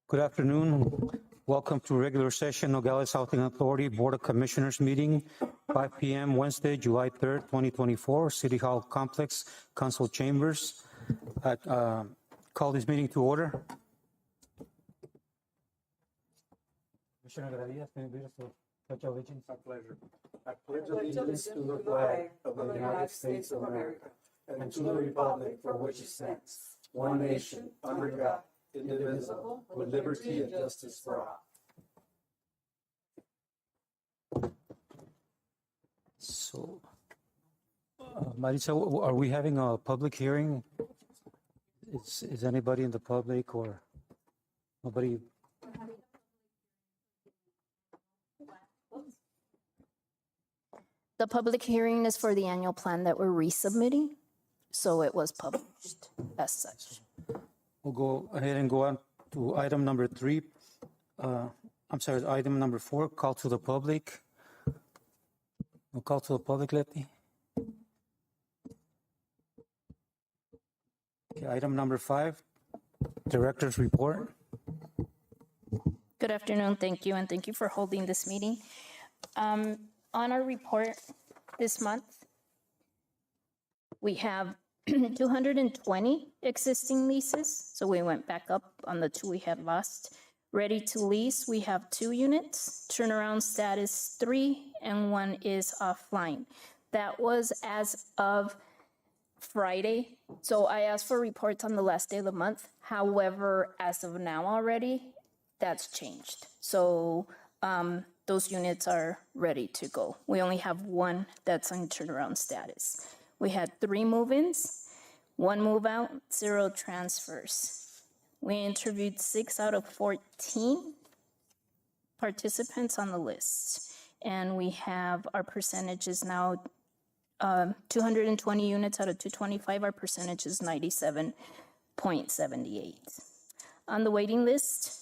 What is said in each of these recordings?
Good afternoon. Welcome to regular session Nogales Housing Authority Board of Commissioners meeting, 5 p.m. Wednesday, July 3rd, 2024, City Hall Complex, Council Chambers. Call this meeting to order. Commissioner Garcia, can you lead us to pledge allegiance? My pleasure. I pledge allegiance to the flag of the United States of America and to the republic for which it stands, one nation, under God, indivisible, with liberty and justice for all. So, Marisa, are we having a public hearing? Is anybody in the public or nobody? The public hearing is for the annual plan that we're resubmitting, so it was published as such. We'll go ahead and go on to item number 3. Item number 4, call to the public. We'll call to the public, Letty. Okay, item number 5, Director's Report. Good afternoon, thank you, and thank you for holding this meeting. On our report this month, we have 220 existing leases, so we went back up on the 2 we had lost. Ready to lease, we have 2 units, turnaround status 3, and 1 is offline. That was as of Friday, so I asked for reports on the last day of the month. However, as of now already, that's changed. So those units are ready to go. We only have 1 that's on turnaround status. We had 3 move-ins, 1 move-out, 0 transfers. We interviewed 6 out of 14 participants on the list. And we have our percentages now, 220 units out of 225, our percentage is 97.78. On the waiting list,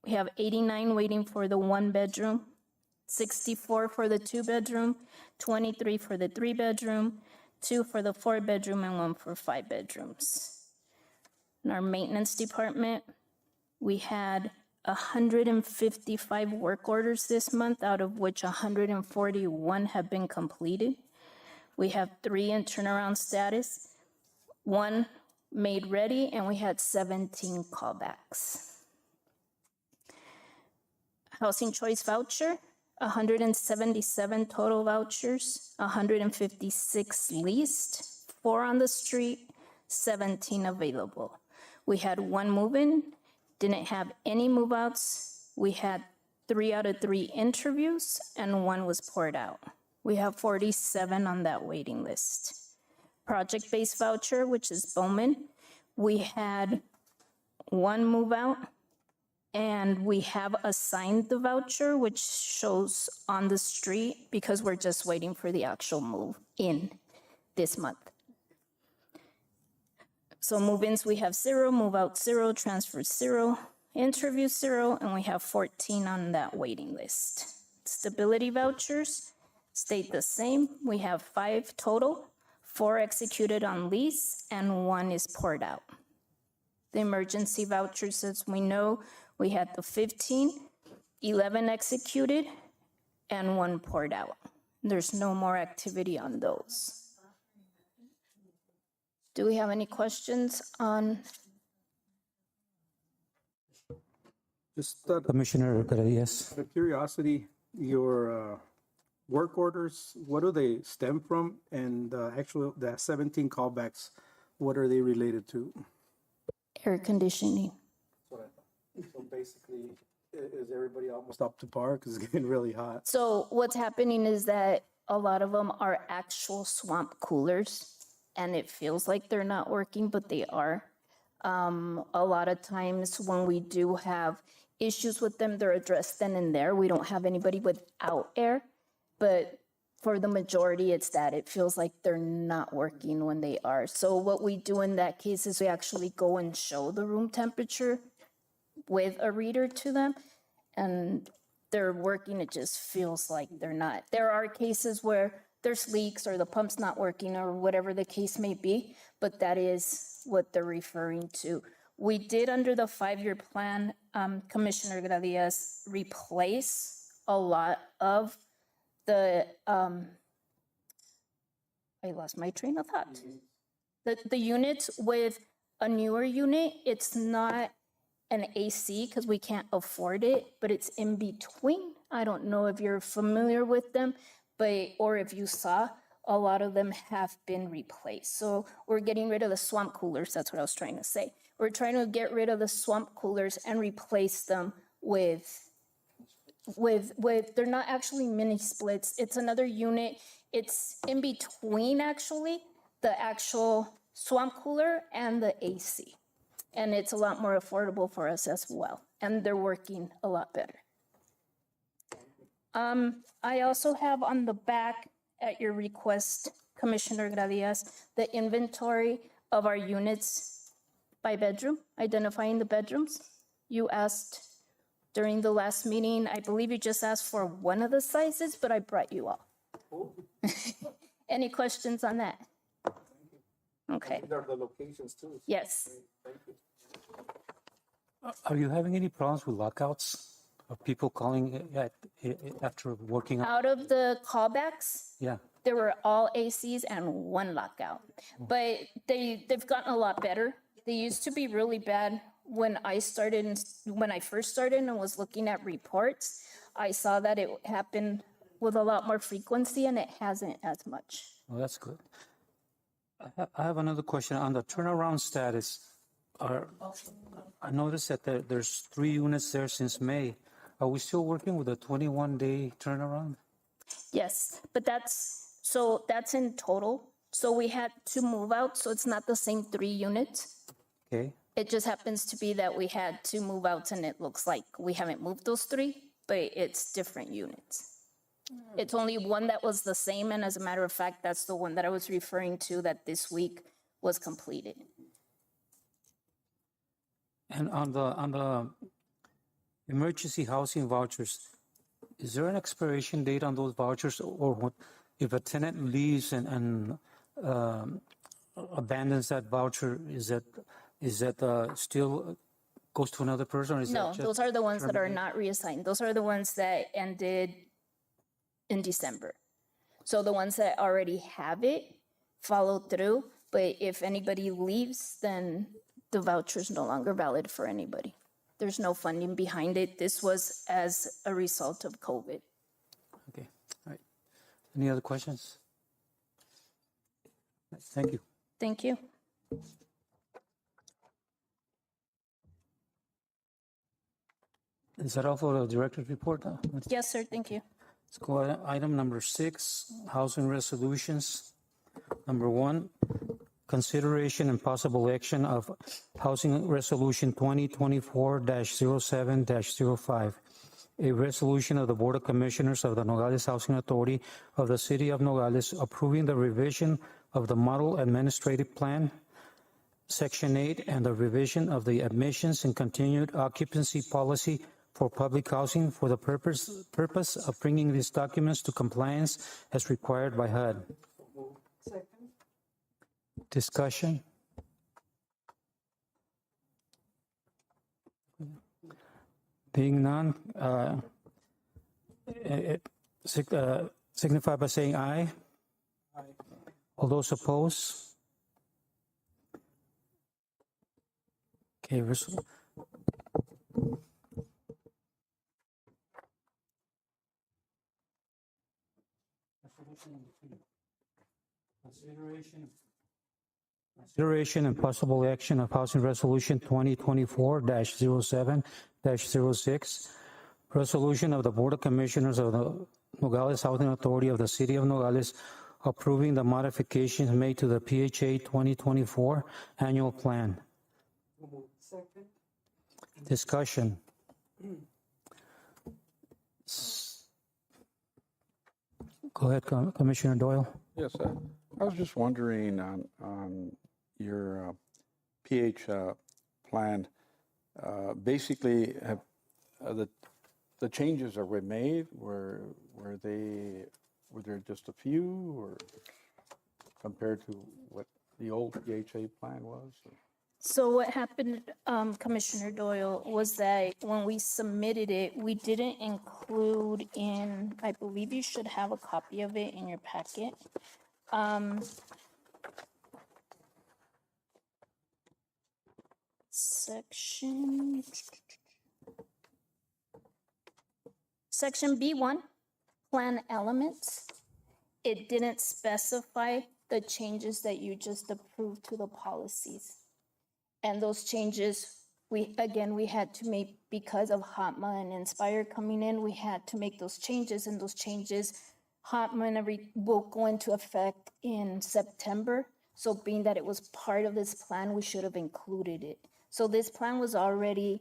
we have 89 waiting for the 1-bedroom, 64 for the 2-bedroom, 23 for the 3-bedroom, 2 for the 4-bedroom, and 1 for 5 bedrooms. In our maintenance department, we had 155 work orders this month, out of which 141 have been completed. We have 3 in turnaround status, 1 made ready, and we had 17 callbacks. Housing choice voucher, 177 total vouchers, 156 leased, 4 on the street, 17 available. We had 1 move-in, didn't have any move-outs. We had 3 out of 3 interviews, and 1 was poured out. We have 47 on that waiting list. Project-based voucher, which is Bowman, we had 1 move-out, and we have assigned the voucher, which shows on the street, because we're just waiting for the actual move in this month. So move-ins, we have 0, move-out 0, transfers 0, interviews 0, and we have 14 on that waiting list. Stability vouchers stayed the same. We have 5 total, 4 executed on lease, and 1 is poured out. The emergency vouchers, as we know, we had the 15, 11 executed, and 1 poured out. There's no more activity on those. Do we have any questions on? Just Commissioner Garcias. out of curiosity, your work orders, what do they stem from? And actually, the 17 callbacks, what are they related to? Air conditioning. So basically, is everybody almost up to par? Because it's getting really hot. So what's happening is that a lot of them are actual swamp coolers, and it feels like they're not working, but they are. A lot of times when we do have issues with them, they're addressed then and there. We don't have anybody without air, but for the majority, it's that it feels like they're not working when they are. So what we do in that case is we actually go and show the room temperature with a reader to them, and they're working. It just feels like they're not. There are cases where there's leaks or the pump's not working or whatever the case may be, but that is what they're referring to We did, under the 5-year plan, Commissioner Gradias, replace a lot of the, I lost my train of thought. The units with a newer unit, it's not an AC because we can't afford it, but it's in between. I don't know if you're familiar with them, but, or if you saw, a lot of them have been replaced. So we're getting rid of the swamp coolers. That's what I was trying to say. We're trying to get rid of the swamp coolers and replace them with, they're not actually mini splits. It's another unit. It's in between, actually, the actual swamp cooler and the AC. And it's a lot more affordable for us as well. And they're working a lot better. I also have on the back, at your request, Commissioner Gradias, the inventory of our units by bedroom, identifying the bedrooms. You asked during the last meeting, I believe you just asked for one of the sizes, but I brought you all. Any questions on that? Okay. There are the locations too. Yes. Thank you. Are you having any problems with lockouts of people calling after working? Out of the callbacks, Yeah, there were all ACs and one lockout. But they've gotten a lot better. They used to be really bad when I first started and was looking at reports. I saw that it happened with a lot more frequency, and it hasn't as much. well, that's good. I have another question on the turnaround status. I noticed that there's 3 units there since May. Are we still working with a 21-day turnaround? Yes, but that's in total. So we had 2 move outs, so it's not the same 3 units. Okay, It just happens to be that we had 2 move outs, and it looks like we haven't moved those 3, but it's different units. It's only one that was the same, and as a matter of fact, that's the one that I was referring to that this week was completed. and on the emergency housing vouchers, is there an expiration date on those vouchers, or if a tenant leaves and abandons that voucher, is that still goes to another person? Or is No, that just those are the ones that are terminated? not reassigned. Those are the ones that ended in December. So the ones that already have it follow through, but if anybody leaves, then the voucher is no longer valid for anybody. There's no funding behind it. This was as a result of COVID. Okay, all right. Any other questions? Thank you. Thank you. Is that all for the director's report? Yes, sir, thank you. Let's go to item number 6, housing resolutions. Number 1, consideration and possible action of Housing Resolution 2024-07-05, a resolution of the Board of Commissioners of the Nogales Housing Authority of the City of Nogales approving the revision of the Model Administrative Plan, Section 8, and the revision of the admissions and continued occupancy policy for public housing for the purpose of bringing these documents to compliance as required by HUD. Discussion? Being none, signify by saying aye. Aye. All those opposed? Okay, Consideration and possible action of Housing Resolution 2024-07-06, resolution of the Board of Commissioners of the Nogales Housing Authority of the City of Nogales approving the modifications made to the PHA 2024 annual plan. Discussion. Go ahead, Commissioner Doyle. Yes, I was just wondering on your PH plan, basically have the changes that were made, were there just a few, or compared to what the old PHA plan was? So what happened, Commissioner Doyle, was that when we submitted it, we didn't include in, I believe you should have a copy of it in your packet. Section B1, plan elements. It didn't specify the changes that you just approved to the policies. And those changes, we had to make, because of HOTMA and Inspire coming in, we had to make those changes, and those changes, HOTMA will go into effect in September. So being that it was part of this plan, we should have included it. So this plan was already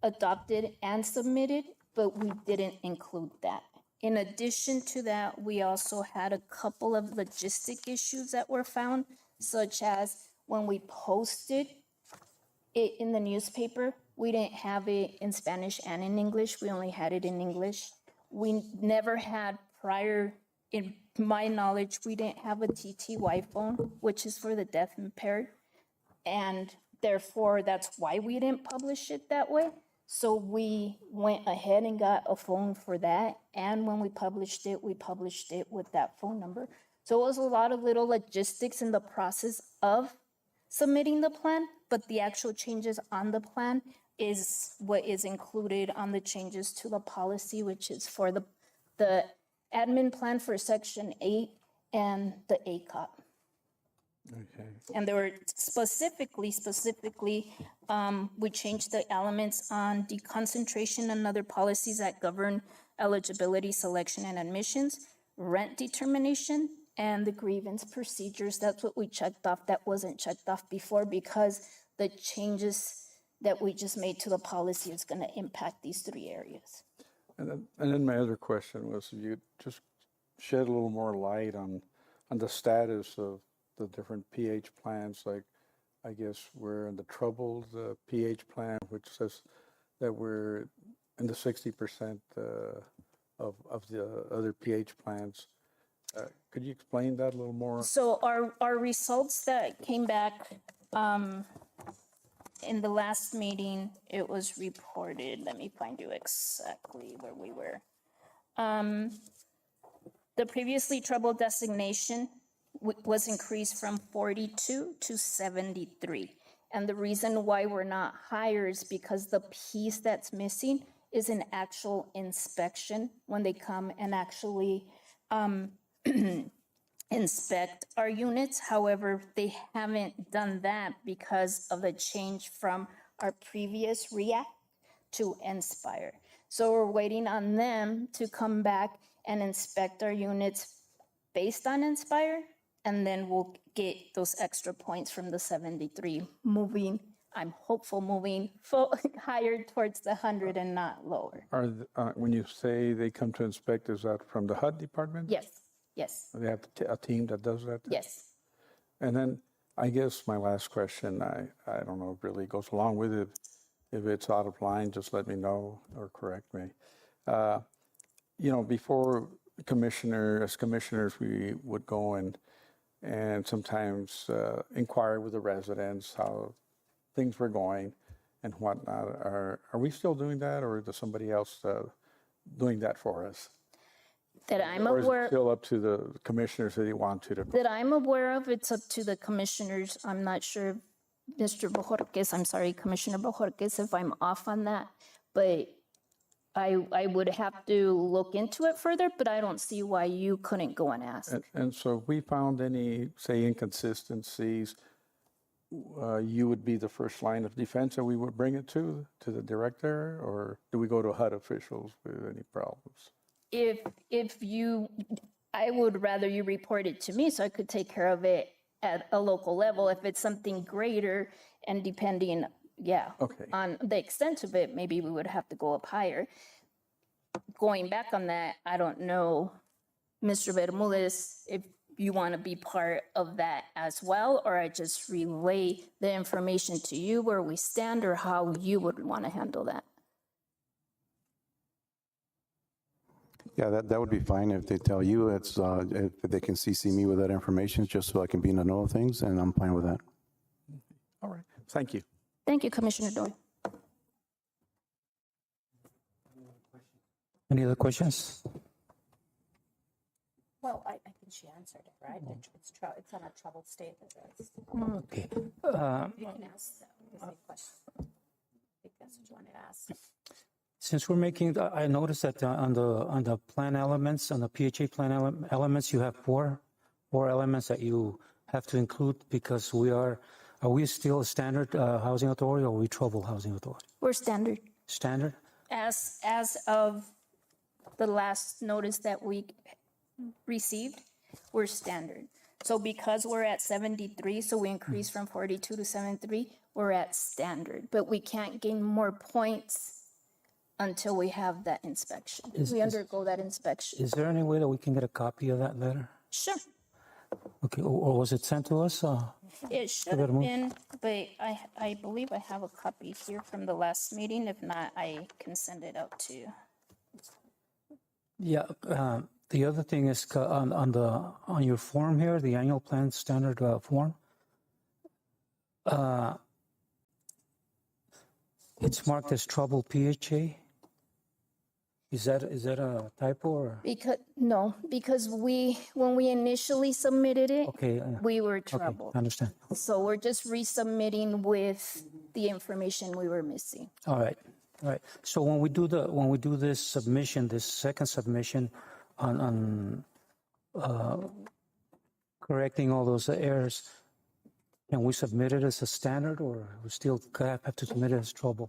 adopted and submitted, but we didn't include that. In addition to that, we also had a couple of logistic issues that were found, such as when we posted it in the newspaper, we didn't have it in Spanish and in English. We only had it in English. We never had prior, in my knowledge, we didn't have a TTY phone, which is for the deaf impaired. And therefore, that's why we didn't publish it that way. So we went ahead and got a phone for that. And when we published it with that phone number. So it was a lot of little logistics in the process of submitting the plan, but the actual changes on the plan is what is included on the changes to the policy, which is for the admin plan for Section 8 and the ACOP. Okay. And there were specifically, we changed the elements on deconcentration and other policies that govern eligibility, selection, and admissions, rent determination, and the grievance procedures. That's what we checked off. That wasn't checked off before because the changes that we just made to the policy is going to impact these three areas. And then my other question was, if you just shed a little more light on the status of the different PH plans, like I guess we're in the troubled PH plan, which says that we're in the 60% of the other PH plans. Could you explain that a little more? So our results that came back in the last meeting, it was reported, let me find you exactly where we were. The previously troubled designation was increased from 42 to 73. And the reason why we're not higher is because the piece that's missing is an actual inspection when they come and actually inspect our units. However, they haven't done that because of the change from our previous REACT to Inspire. So we're waiting on them to come back and inspect our units based on Inspire, and then we'll get those extra points from the 73 moving, I'm hopeful, moving higher towards the 100 and not lower. When you say they come to inspect, is that from the HUD department? Yes, yes, They have a team that does that? yes. And then I guess my last question, I don't know if it really goes along with it. If it's out of line, just let me know or correct me. Before as commissioners, we would go and sometimes inquire with the residents how things were going and whatnot. Are we still doing that, or is somebody else doing that for us? That I'm Or is it aware, still up to the commissioners that they want to? that I'm aware of, it's up to the commissioners. I'm not sure, Mr. Bojorquez, I'm sorry, Commissioner Bojorquez, if I'm off on that, but I would have to look into it further, but I don't see why you couldn't go and ask. And so if we found any, say, inconsistencies, you would be the first line of defense and we would bring it to the director, or do we go to HUD officials with any problems? I would rather you report it to me so I could take care of it at a local level. If it's something greater and depending, Okay. on the extent of it, maybe we would have to go up higher. Going back on that, I don't know, Mr. Bermudez, if you want to be part of that as well, or I just relay the information to you where we stand, or how you would want to handle that. Yeah, that would be fine if they tell you. It's if they can CC me with that information, just so I can be in the know of things, and I'm fine with that. All right, thank you. Thank you, Commissioner Doyle. Any other questions? Well, I think she answered it, right? It's on a troubled state. Okay. You can ask the same question. I think that's what you wanted to ask. Since we're making, I noticed that on the plan elements, on the PHA plan elements, you have four elements that you have to include because are we still a standard housing authority or are we troubled housing authority? We're standard. Standard? As of the last notice that we received, we're standard. So because we're at 73, so we increased from 42 to 73, we're at standard. But we can't gain more points until we have that inspection. We undergo that inspection. Is there any way that we can get a copy of that letter? Sure. Okay, or was it sent to us? It should have been, but I believe I have a copy here from the last meeting. If not, I can send it out to you. Yeah, the other thing is on your form here, the annual plan standard form, it's marked as trouble PHA. Is that a typo or? Because when we initially submitted it, Okay. we were Okay, troubled. I understand. So we're just resubmitting with the information we were missing. All right. So when we do this submission, this second submission on correcting all those errors, can we submit it as a standard or we still have to submit it as trouble?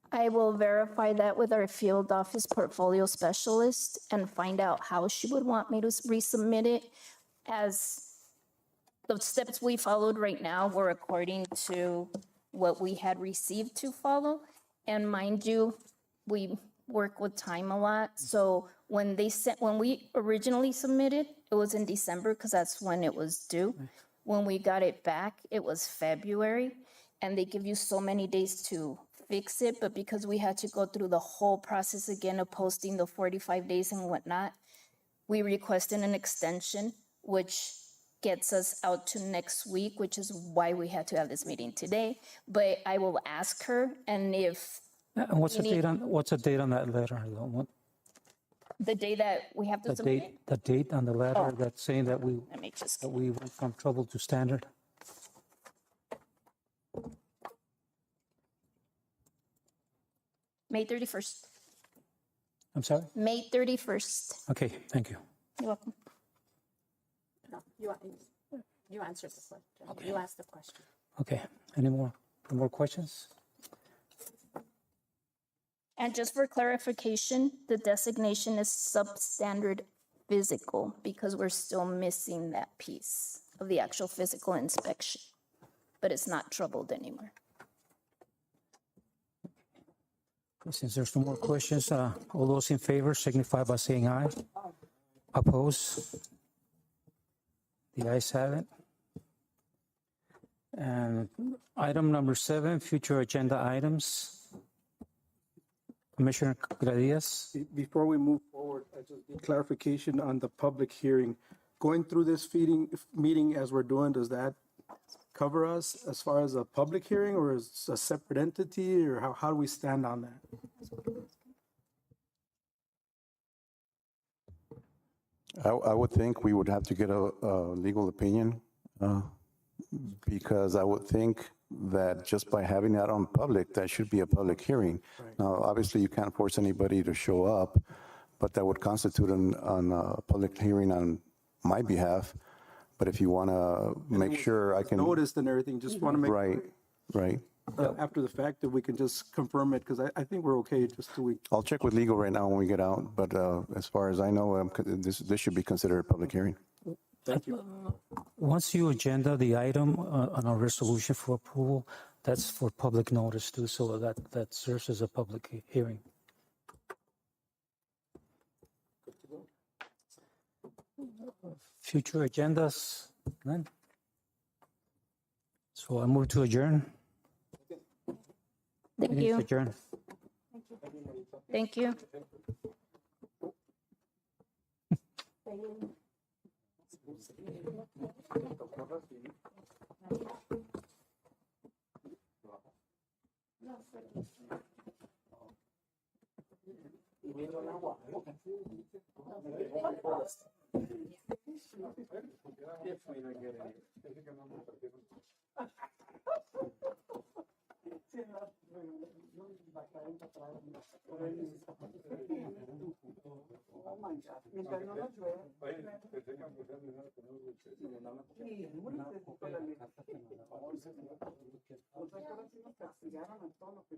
I will verify that with our field office portfolio specialist and find out how she would want me to resubmit it. As the steps we followed right now were according to what we had received to follow. And mind you, we work with time a lot. So when we originally submitted, it was in December because that's when it was due. When we got it back, it was February. And they give you so many days to fix it, but because we had to go through the whole process again of posting the 45 days and whatnot, we requested an extension, which gets us out to next week, which is why we had to have this meeting today. But I will ask her, and if And what's the date on that letter? the day that we have to submit it, The date on the letter that's saying that we let me just, went from trouble to standard? May 31st. I'm sorry? May 31st. Okay, thank you. You're welcome. No, you answered the question. You asked the question. Okay, any more questions? And just for clarification, the designation is substandard physical because we're still missing that piece of the actual physical inspection, but it's not troubled anymore. Since there's no more questions, all those in favor signify by saying aye. Oppose? The ayes have it. And item number 7, future agenda items. Commissioner Gradias? Before we move forward, I just need clarification on the public hearing. Going through this meeting as we're doing, does that cover us as far as a public hearing or is a separate entity or how do we stand on that? I would think we would have to get a legal opinion because I would think that just by having that on public, that should be a public hearing. Now, obviously, you can't force anybody to show up, but that would constitute on a public hearing on my behalf. But if you want to make sure I can. Noticed and everything, just want to make. Right. After the fact that we can just confirm it because I think we're okay just till we. I'll check with legal right now when we get out, but as far as I know, this should be considered a public hearing. Thank you. Once you agenda the item on our resolution for approval, that's for public notice too, so that serves as a public hearing. Future agendas, none? So I move to adjourn. Thank Meeting is you. adjourned. Thank you. Mientras no nos llueve. Sí, muy necesito la leche. O sea, que ahora sí nos castigaron a todos los que...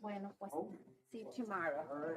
Bueno, pues, see you tomorrow.